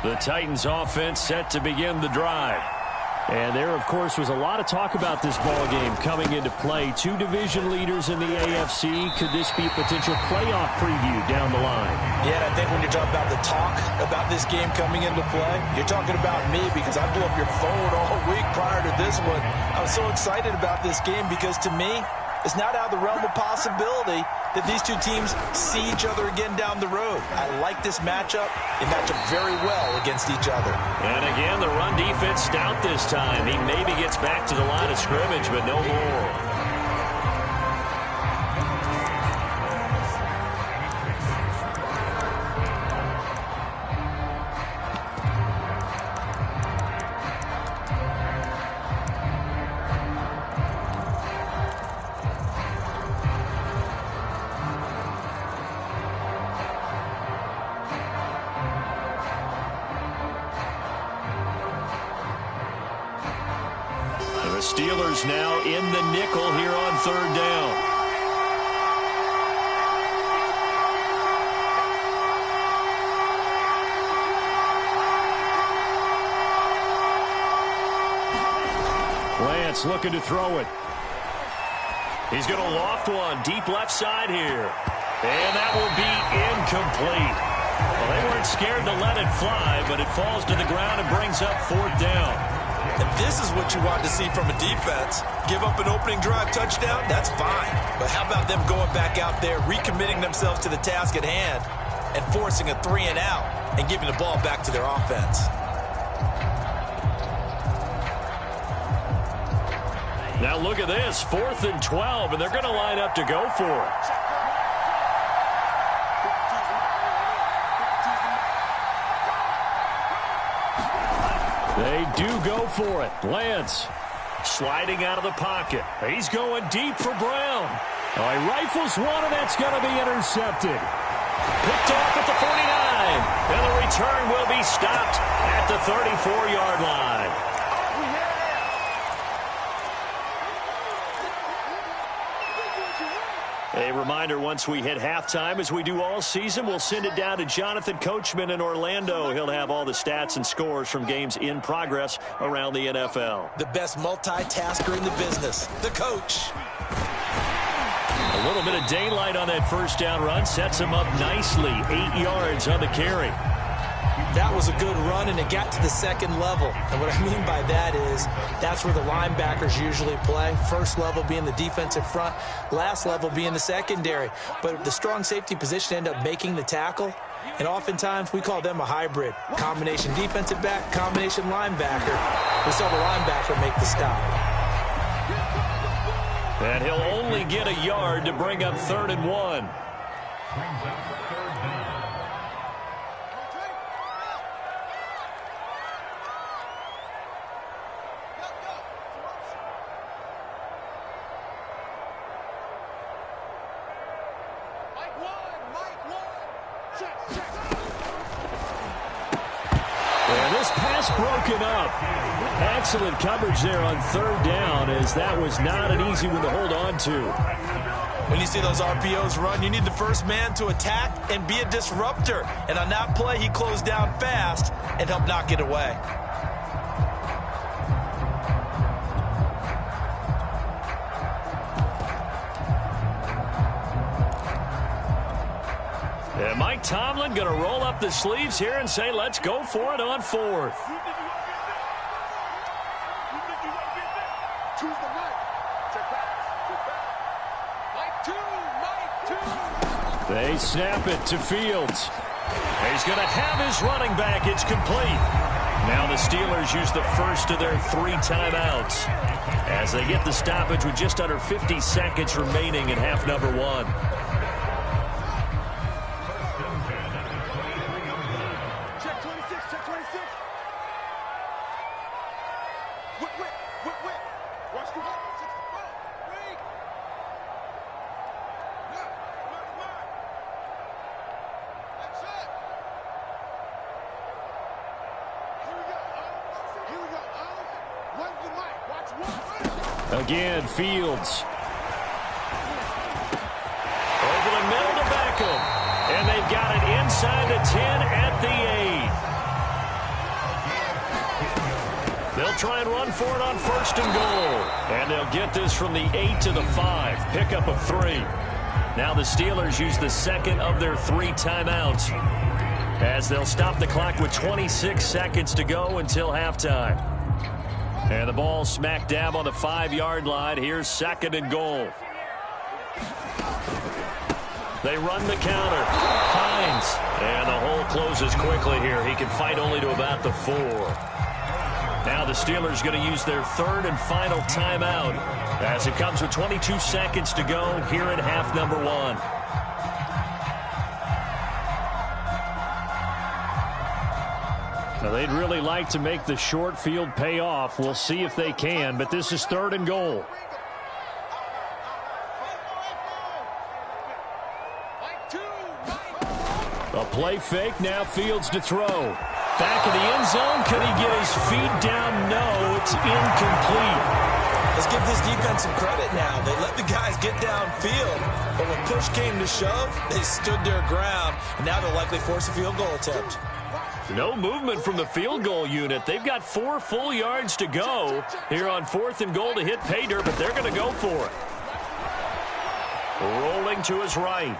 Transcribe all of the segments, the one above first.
The Titans offense set to begin the drive. And there, of course, was a lot of talk about this ball game coming into play. Two division leaders in the AFC. Could this be a potential playoff preview down the line? Yeah, and I think when you're talking about the talk about this game coming into play, you're talking about me because I blew up your phone all week prior to this one. I was so excited about this game because, to me, it's not out of the realm of possibility that these two teams see each other again down the road. I like this matchup. They match up very well against each other. And again, the run defense stout this time. He maybe gets back to the line of scrimmage, but no more. The Steelers now in the nickel here on third down. Lance looking to throw it. He's going to loft one deep left side here. And that will be incomplete. Well, they weren't scared to let it fly, but it falls to the ground and brings up fourth down. And this is what you want to see from a defense. Give up an opening drive touchdown, that's fine. But how about them going back out there, recommitting themselves to the task at hand, and forcing a 3-and-out and giving the ball back to their offense? Now look at this, 4th and 12, and they're going to line up to go for it. They do go for it. Lance sliding out of the pocket. He's going deep for Brown. Oh, he rifles one, and that's going to be intercepted. Picked off at the 49. And the return will be stopped at the 34-yard line. A reminder, once we hit halftime, as we do all season, we'll send it down to Jonathan Coachman in Orlando. He'll have all the stats and scores from games in progress around the NFL. The best multitasker in the business, the coach. A little bit of daylight on that first down run sets him up nicely. 8 yards on the carry. That was a good run, and it got to the second level. And what I mean by that is that's where the linebackers usually play. First level being the defensive front, last level being the secondary. But the strong safety position ended up making the tackle, and oftentimes we call them a hybrid. Combination defensive back, combination linebacker. We saw the linebacker make the stop. And he'll only get a yard to bring up 3rd and 1. Broken up. Excellent coverage there on 3rd down, as that was not an easy one to hold on to. When you see those RPOs run, you need the first man to attack and be a disruptor. And on that play, he closed down fast and helped knock it away. And Mike Tomlin going to roll up the sleeves here and say, let's go for it on 4th. They snap it to Fields. He's going to have his running back. It's complete. Now the Steelers use the first of their 3 timeouts as they get the stoppage with just under 50 seconds remaining in half number 1. Again, Fields. Over the middle to Beckham. And they've got it inside the 10 at the 8. try and run for it on 1st and goal. And they'll get this from the 8 to the 5. Pickup of 3. Now the Steelers use the second of their 3 timeouts, as they'll stop the clock with 26 seconds to go until halftime. And the ball smack dab on the 5-yard line. Here's 2nd and goal. They run the counter. Hines. And the hole closes quickly here. He can fight only to about the 4. Now the Steelers going to use their 3rd and final timeout, as it comes with 22 seconds to go here in half number 1. Now they'd really like to make the short field pay off. We'll see if they can, but this is 3rd and goal. A play fake, now Fields to throw. Back in the end zone, can he get his feet down? No, it's incomplete. Let's give this defense some credit now. They let the guys get downfield, but when push came to shove, they stood their ground, and now they'll likely force a field goal attempt. No movement from the field goal unit. They've got 4 full yards to go here on 4th and goal to hit pay dirt, but they're going to go for it. Rolling to his right.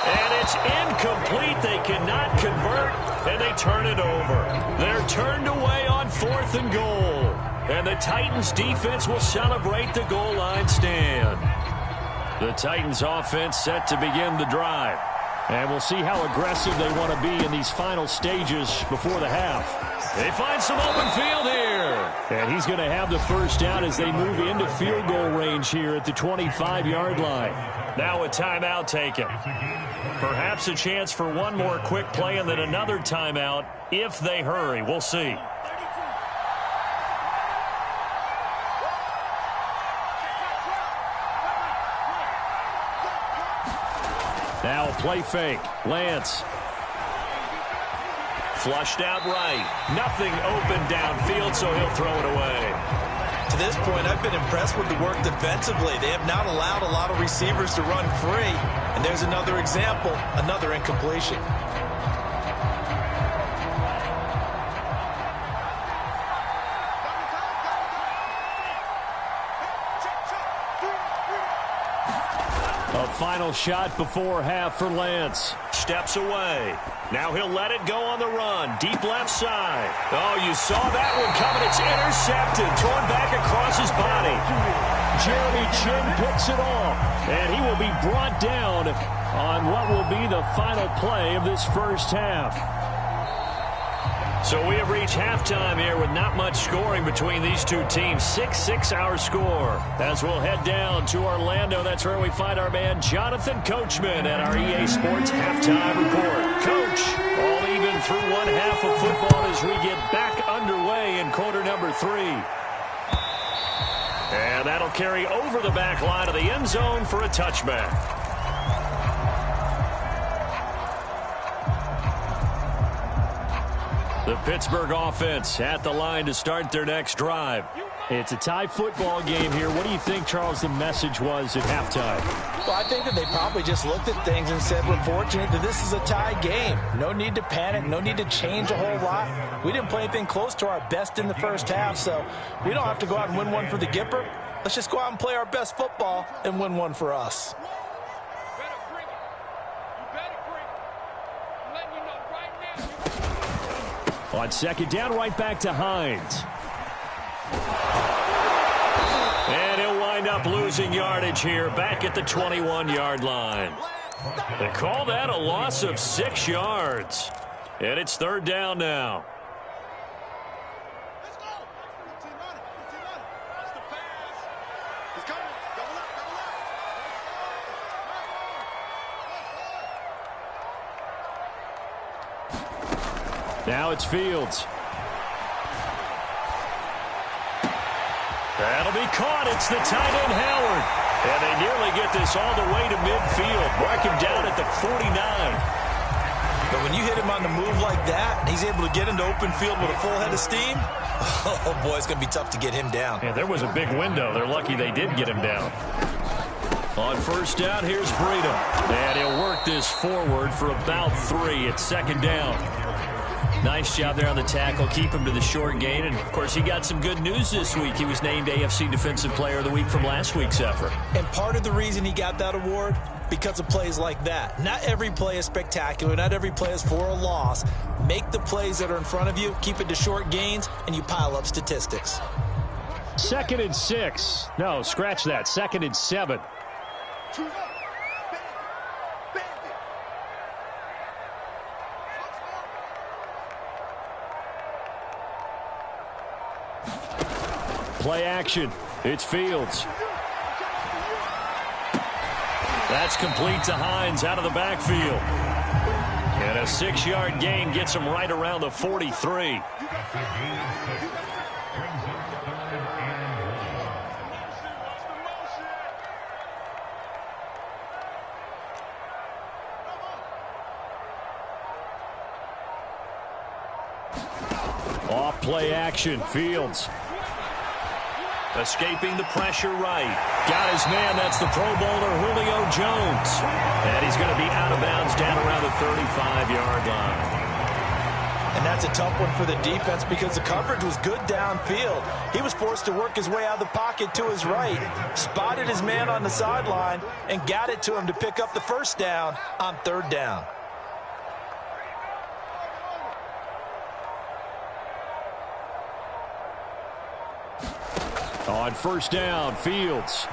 And it's incomplete. They cannot convert, and they turn it over. They're turned away on 4th and goal. And the Titans defense will celebrate the goal line stand. The Titans offense set to begin the drive. And we'll see how aggressive they want to be in these final stages before the half. They find some open field here. And he's going to have the first down as they move into field goal range here at the 25-yard line. Now a timeout taken. Perhaps a chance for one more quick play and then another timeout if they hurry. We'll see. Now a play fake. Lance. Flushed out right. Nothing open downfield, so he'll throw it away. To this point, I've been impressed with the work defensively. They have not allowed a lot of receivers to run free. And there's another example, another incompletion. A final shot before half for Lance. Steps away. Now he'll let it go on the run. Deep left side. Oh, you saw that one coming. It's intercepted. Thrown back across his body. Jeremy Chinn picks it off. And he will be brought down on what will be the final play of this first half. So we have reached halftime here with not much scoring between these two teams. 6-6 our score. As we'll head down to Orlando, that's where we find our man Jonathan Coachman at our EA Sports Halftime Report. Coach, all even through one half of football as we get back underway in quarter number 3. And that'll carry over the back line of the end zone for a touchback. The Pittsburgh offense at the line to start their next drive. It's a tie football game here. What do you think, Charles, the message was at halftime? Well, I think that they probably just looked at things and said, we're fortunate that this is a tie game. No need to panic. No need to change a whole lot. We didn't play anything close to our best in the first half, so we don't have to go out and win one for the Gipper. Let's just go out and play our best football and win one for us. On second down, right back to Hines. And he'll wind up losing yardage here back at the 21-yard line. They call that a loss of 6 yards. And it's third down now. Now it's Fields. That'll be caught. It's the tight end, Howard. And they nearly get this all the way to midfield. Mark him down at the 49. But when you hit him on the move like that, he's able to get into open field with a full head of steam. Oh, boy, it's going to be tough to get him down. Yeah, there was a big window. They're lucky they did get him down. On first down, here's Breida. And he'll work this forward for about 3 at second down. Nice job there on the tackle. Keep him to the short gain. And, of course, he got some good news this week. He was named AFC Defensive Player of the Week from last week's effort. And part of the reason he got that award, because of plays like that. Not every play is spectacular. Not every play is for a loss. Make the plays that are in front of you, keep it to short gains, and you pile up statistics. 2nd and 6. No, scratch that. 2nd and 7. Play action. It's Fields. That's complete to Hines out of the backfield. And a 6-yard gain gets him right around the 43. Off play action. Fields. Escaping the pressure right. Got his man. That's the Pro Bowler, Julio Jones. And he's going to be out of bounds down around the 35-yard line. And that's a tough one for the defense because the coverage was good downfield. He was forced to work his way out of the pocket to his right, spotted his man on the sideline, and got it to him to pick up the first down on 3rd down. On 1st down, Fields.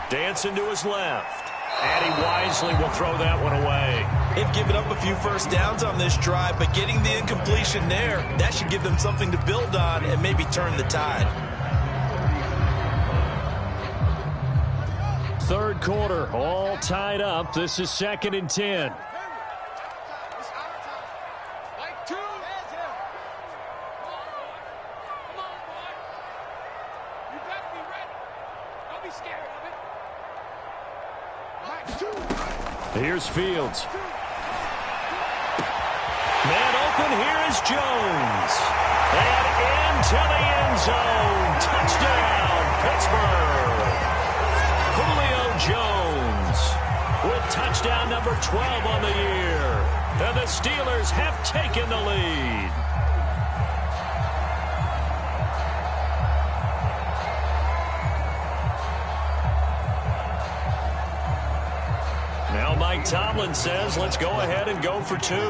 Dancing to his left. And he wisely will throw that one away. They've given up a few first downs on this drive, but getting the incompletion there, that should give them something to build on and maybe turn the tide. 3rd quarter, all tied up. This is 2nd and 10. Here's Fields. Man open, here is Jones. And into the end zone. Touchdown, Pittsburgh. Julio Jones with touchdown number 12 on the year. And the Steelers have taken the lead. Now Mike Tomlin says, let's go ahead and go for 2. And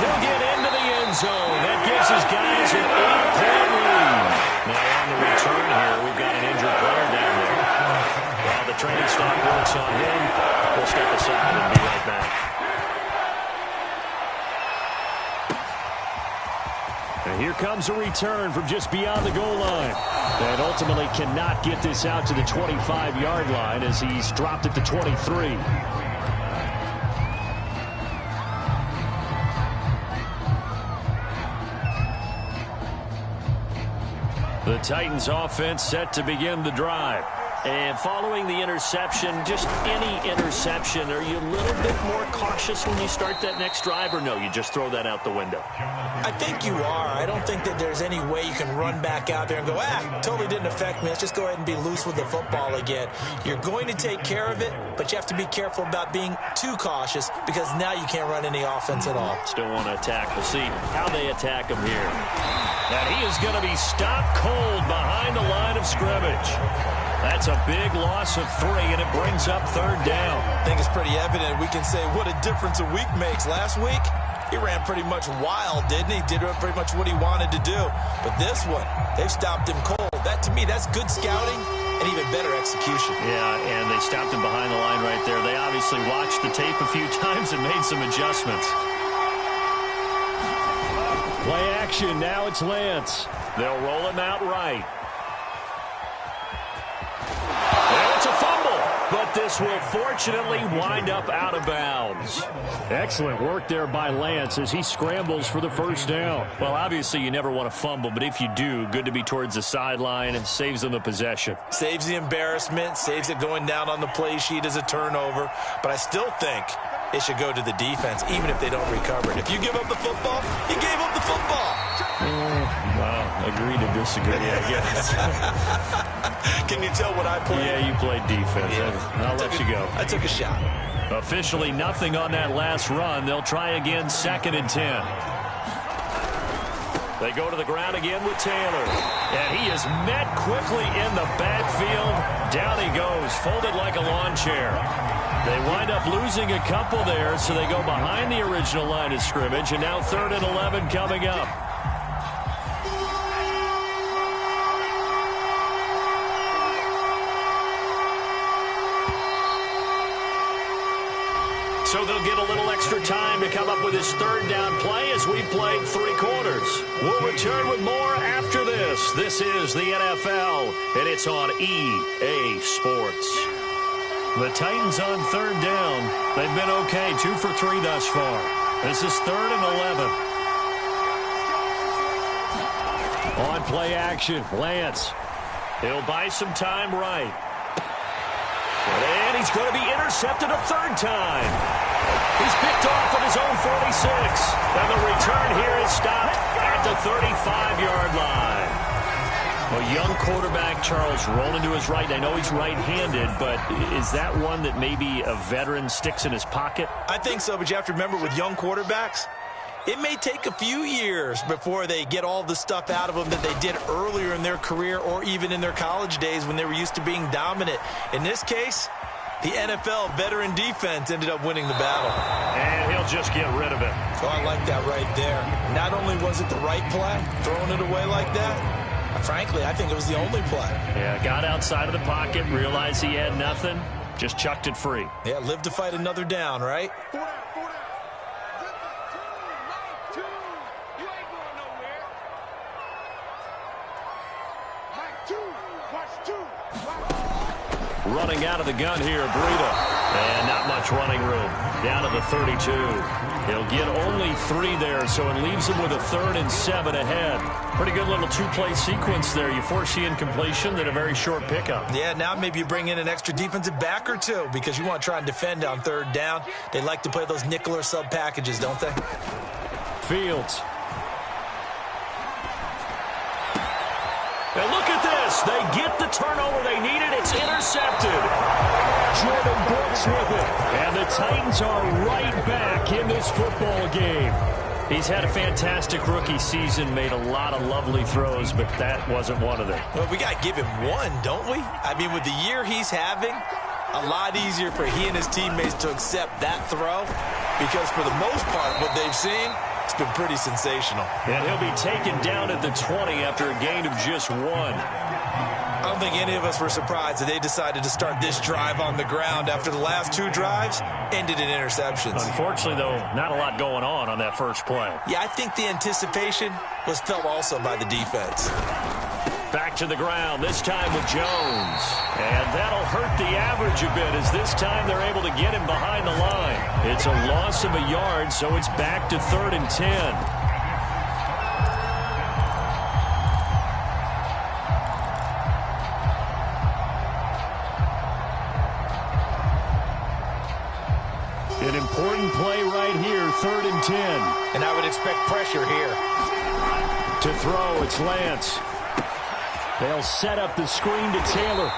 he'll get into the end zone. That gives his guys an 8-point lead. Now on the return here, we've got an injured player down there. While the training staff works on him, we'll step aside and be right back. And here comes a return from just beyond the goal line. And ultimately cannot get this out to the 25-yard line as he's dropped at the 23. The Titans offense set to begin the drive. And following the interception, just any interception, are you a little bit more cautious when you start that next drive, or no, you just throw that out the window? I think you are. I don't think that there's any way you can run back out there and go, totally didn't affect me. Let's just go ahead and be loose with the football again. You're going to take care of it, but you have to be careful about being too cautious because now you can't run any offense at all. Still want to attack. We'll see how they attack him here. And he is going to be stopped cold behind the line of scrimmage. That's a big loss of 3, and it brings up 3rd down. I think it's pretty evident. We can say what a difference a week makes. Last week, he ran pretty much wild, didn't he? Did pretty much what he wanted to do. But this one, they've stopped him cold. That, to me, that's good scouting and even better execution. Yeah, and they stopped him behind the line right there. They obviously watched the tape a few times and made some adjustments. Play action. Now it's Lance. They'll roll him out right. It's a fumble, but this will fortunately wind up out of bounds. Excellent work there by Lance as he scrambles for the 1st down. Well, obviously you never want to fumble, but if you do, good to be towards the sideline and saves them the possession. Saves the embarrassment, saves it going down on the play sheet as a turnover. But I still think it should go to the defense, even if they don't recover it. If you give up the football, you gave up the football. Well, agree to disagree, I guess. Can you tell what I played? Yeah, you played defense. Yeah. I'll let you go. I took a shot. Officially nothing on that last run. They'll try again, 2nd and 10. They go to the ground again with Taylor. And he is met quickly in the backfield. Down he goes, folded like a lawn chair. They wind up losing a couple there, so they go behind the original line of scrimmage. And now 3rd and 11 coming up. So they'll get a little extra time to come up with his 3rd down play as we played 3 quarters. We'll return with more after this. This is the NFL, and it's on EA Sports. The Titans on 3rd down. They've been okay, 2 for 3 thus far. This is 3rd and 11. On play action, Lance. He'll buy some time right. And he's going to be intercepted a 3rd time. He's picked off at his own 46. And the return here is stopped at the 35-yard line. A young quarterback, Charles, rolling to his right. I know he's right-handed, but is that one that maybe a veteran sticks in his pocket? I think so, but you have to remember with young quarterbacks, it may take a few years before they get all the stuff out of them that they did earlier in their career or even in their college days when they were used to being dominant. In this case, the NFL veteran defense ended up winning the battle. And he'll just get rid of it. Oh, I like that right there. Not only was it the right play, throwing it away like that, frankly, I think it was the only play. Yeah, got outside of the pocket, realized he had nothing, just chucked it free. Yeah, live to fight another down, right? Running out of the gun here, Breida. And not much running room. Down to the 32. He'll get only 3 there, so it leaves him with a 3rd and 7 ahead. Pretty good little 2-play sequence there. You force the incompletion, then a very short pickup. Yeah, now maybe you bring in an extra defensive back or 2 because you want to try and defend on 3rd down. They like to play those nickel or sub packages, don't they? Fields. And look at this. They get the turnover they needed. It's intercepted. Jordan Brooks with it. And the Titans are right back in this football game. He's had a fantastic rookie season, made a lot of lovely throws, but that wasn't one of them. Well, we got to give him one, don't we? I mean, with the year he's having, a lot easier for he and his teammates to accept that throw because for the most part, what they've seen, it's been pretty sensational. And he'll be taken down at the 20 after a gain of just 1. I don't think any of us were surprised that they decided to start this drive on the ground after the last 2 drives ended in interceptions. Unfortunately, though, not a lot going on that first play. Yeah, I think the anticipation was felt also by the defense. Back to the ground, this time with Jones. And that'll hurt the average a bit as this time they're able to get him behind the line. It's a loss of a yard, so it's back to 3rd and 10. An important play right here, 3rd and 10. And I would expect pressure here. To throw, it's Lance. They'll set up the screen to Taylor.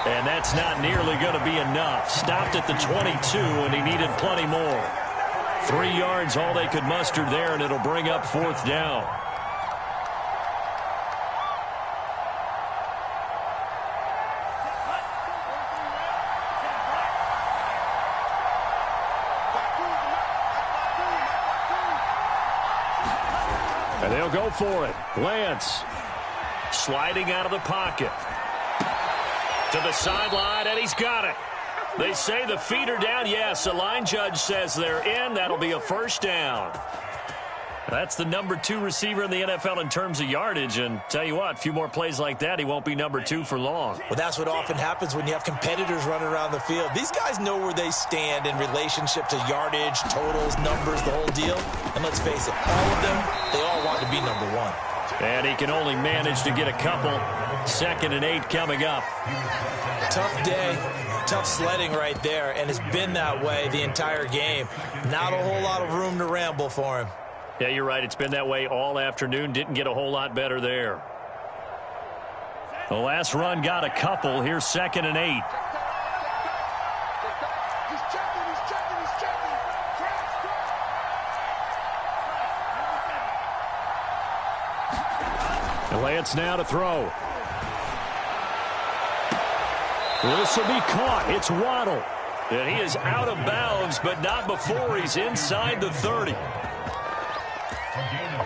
And that's not nearly going to be enough. Stopped at the 22, and he needed plenty more. 3 yards, all they could muster there, and it'll bring up 4th down. And they'll go for it. Lance sliding out of the pocket. To the sideline, and he's got it. They say the feet are down. Yes, the line judge says they're in. That'll be a 1st down. That's the number 2 receiver in the NFL in terms of yardage. And tell you what, a few more plays like that, he won't be number 2 for long. Well, that's what often happens when you have competitors running around the field. These guys know where they stand in relationship to yardage, totals, numbers, the whole deal. And let's face it, all of them, they all want to be number 1. And he can only manage to get a couple. 2nd and 8 coming up. Tough day, tough sledding right there, and it's been that way the entire game. Not a whole lot of room to ramble for him. Yeah, you're right. It's been that way all afternoon. Didn't get a whole lot better there. The last run got a couple. Here's 2nd and 8. Lance now to throw. This will be caught. It's Waddle. And he is out of bounds, but not before he's inside the 30.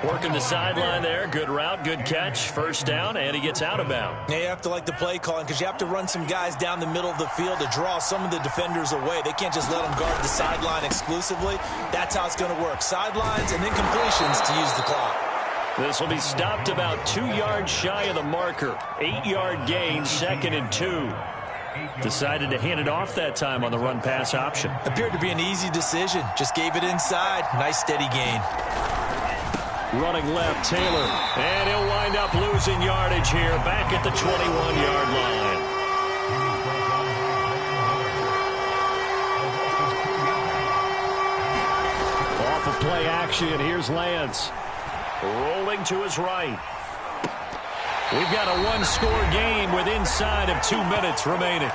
Working the sideline there. Good route, good catch. First down, and he gets out of bounds. Yeah, you have to like the play calling because you have to run some guys down the middle of the field to draw some of the defenders away. They can't just let them guard the sideline exclusively. That's how it's going to work. Sidelines and then completions to use the clock. This will be stopped about 2 yards shy of the marker. 8-yard gain, 2nd and 2. Decided to hand it off that time on the run-pass option. Appeared to be an easy decision. Just gave it inside. Nice steady gain. Running left, Taylor. And he'll wind up losing yardage here back at the 21-yard line. Off of play action, here's Lance. Rolling to his right. We've got a one-score game with inside of 2 minutes remaining.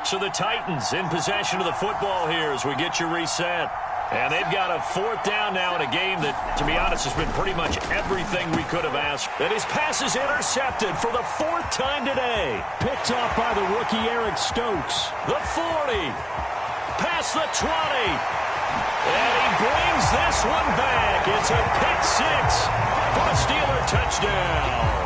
So the Titans in possession of the football here as we get you reset. And they've got a 4th down now in a game that, to be honest, has been pretty much everything we could have asked. And his pass is intercepted for the 4th time today. Picked off by the rookie Eric Stokes. The 40. Past the 20. And he brings this one back. It's a pick 6 for a Steeler touchdown.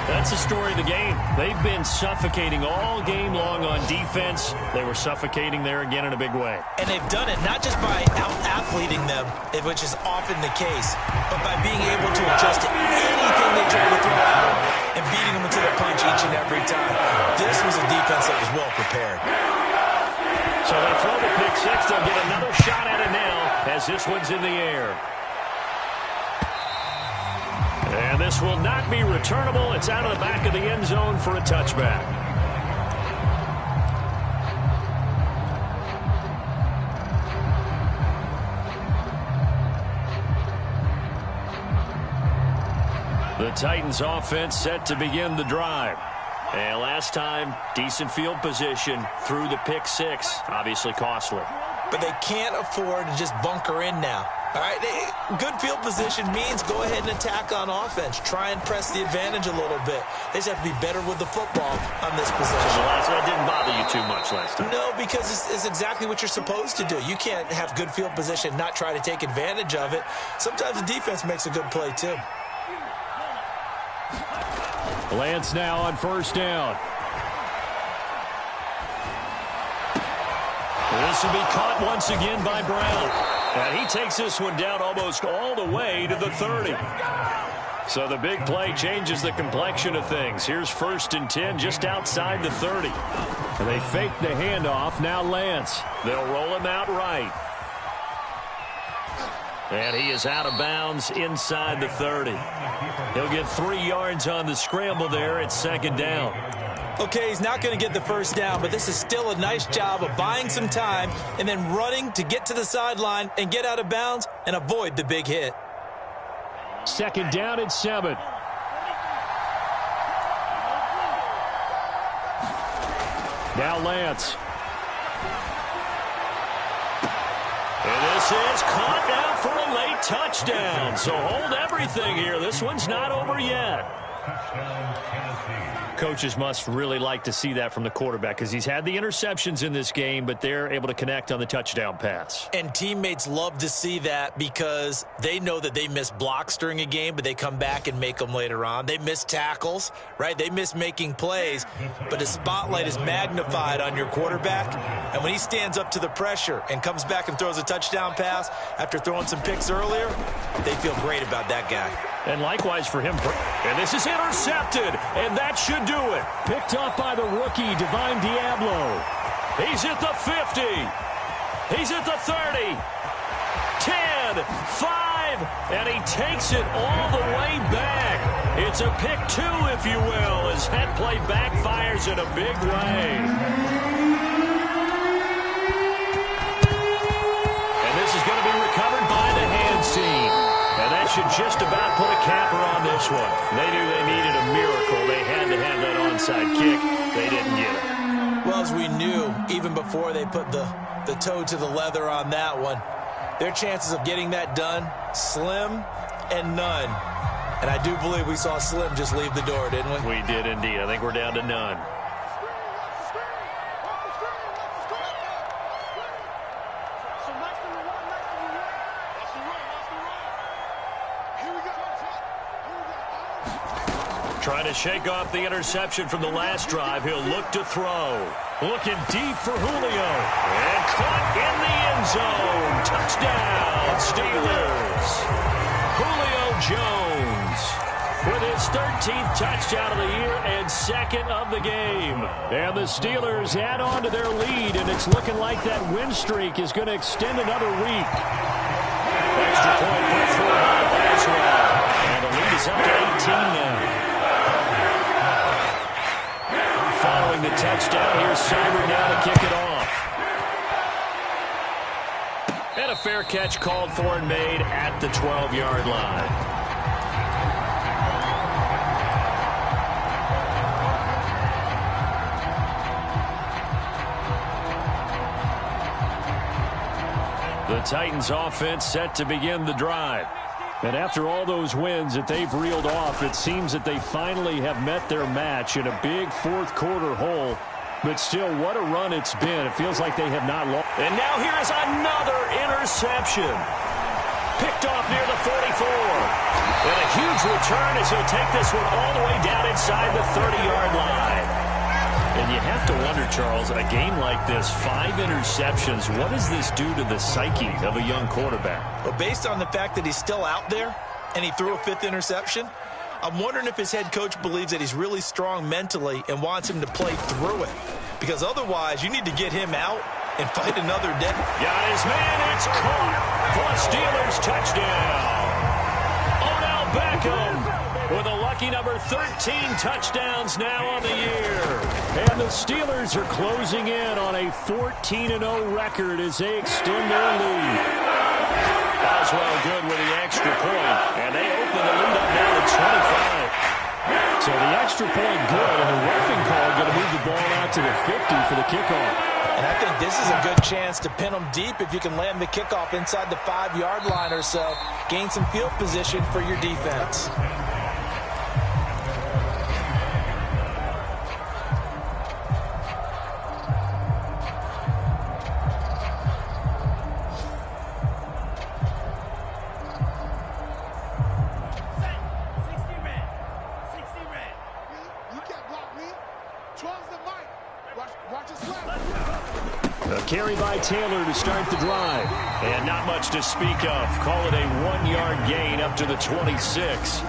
That's the story of the game. They've been suffocating all game long on defense. They were suffocating there again in a big way. And they've done it not just by out-athleting them, which is often the case, but by being able to adjust to anything they try to throw out and beating them into the punch each and every time. This was a defense that was well prepared. So they throw the pick 6. They'll get another shot at it now as this one's in the air. And this will not be returnable. It's out of the back of the end zone for a touchback. The Titans offense set to begin the drive. And last time, decent field position through the pick 6. Obviously costly. But they can't afford to just bunker in now. All right, good field position means go ahead and attack on offense. Try and press the advantage a little bit. They just have to be better with the football on this possession. So that didn't bother you too much last time? No, because it's exactly what you're supposed to do. You can't have good field position, not try to take advantage of it. Sometimes the defense makes a good play, too. Lance now on 1st down. This will be caught once again by Brown. And he takes this one down almost all the way to the 30. So the big play changes the complexion of things. Here's 1st and 10 just outside the 30. And they fake the handoff. Now Lance. They'll roll him out right. And he is out of bounds inside the 30. He'll get 3 yards on the scramble there at 2nd down. Okay, he's not going to get the 1st down, but this is still a nice job of buying some time and then running to get to the sideline and get out of bounds and avoid the big hit. 2nd down and 7. Now Lance. And this is caught now for a late touchdown. So hold everything here. This one's not over yet. Coaches must really like to see that from the quarterback because he's had the interceptions in this game, but they're able to connect on the touchdown pass. And teammates love to see that because they know that they miss blocks during a game, but they come back and make them later on. They miss tackles, right? They miss making plays, but the spotlight is magnified on your quarterback. And when he stands up to the pressure and comes back and throws a touchdown pass after throwing some picks earlier, they feel great about that guy. And likewise for him. And this is intercepted, and that should do it. Picked up by the rookie, Divine Diablo. He's at the 50. He's at the 30. 10, 5, and he takes it all the way back. It's a pick two, if you will, as head play backfires in a big way. And this is going to be recovered by the hands team. And that should just about put a capper on this one. They knew they needed a miracle. They had to have that onside kick. They didn't get it. Well, as we knew, even before they put the toe to the leather on that one, their chances of getting that done, slim and none. And I do believe we saw Slim just leave the door, didn't we? We did indeed. I think we're down to none. Trying to shake off the interception from the last drive. He'll look to throw. Looking deep for Julio. And caught in the end zone. Touchdown, Steelers. Julio Jones with his 13th touchdown of the year and second of the game. And the Steelers add on to their lead, and it's looking like that win streak is going to extend another week. Extra point put through by Laswell. And the lead is up to 18 now. Following the touchdown, here's Seibert now to kick it off. And a fair catch called for and made at the 12-yard line. The Titans offense set to begin the drive. And after all those wins that they've reeled off, it seems that they finally have met their match in a big fourth-quarter hole. But still, what a run it's been. It feels like they have not lost. And now here is another interception. Picked off near the 44. And a huge return as he'll take this one all the way down inside the 30-yard line. And you have to wonder, Charles, a game like this, 5 interceptions, what does this do to the psyche of a young quarterback? Well, based on the fact that he's still out there and he threw a 5th interception, I'm wondering if his head coach believes that he's really strong mentally and wants him to play through it. Because otherwise, you need to get him out and fight another day. Got his man, it's caught for a Steelers touchdown. Odell Beckham with a lucky number 13 touchdowns now on the year. And the Steelers are closing in on a 14-0 record as they extend their lead. Boswell good with the extra point, and they open the lead up now to 25. So the extra point good, and the roughing call going to move the ball out to the 50 for the kickoff. And I think this is a good chance to pin them deep if you can land the kickoff inside the 5-yard line or so. Gain some field position for your defense. Carry by Taylor to start the drive. And not much to speak of. Call it a 1-yard gain up to the 26.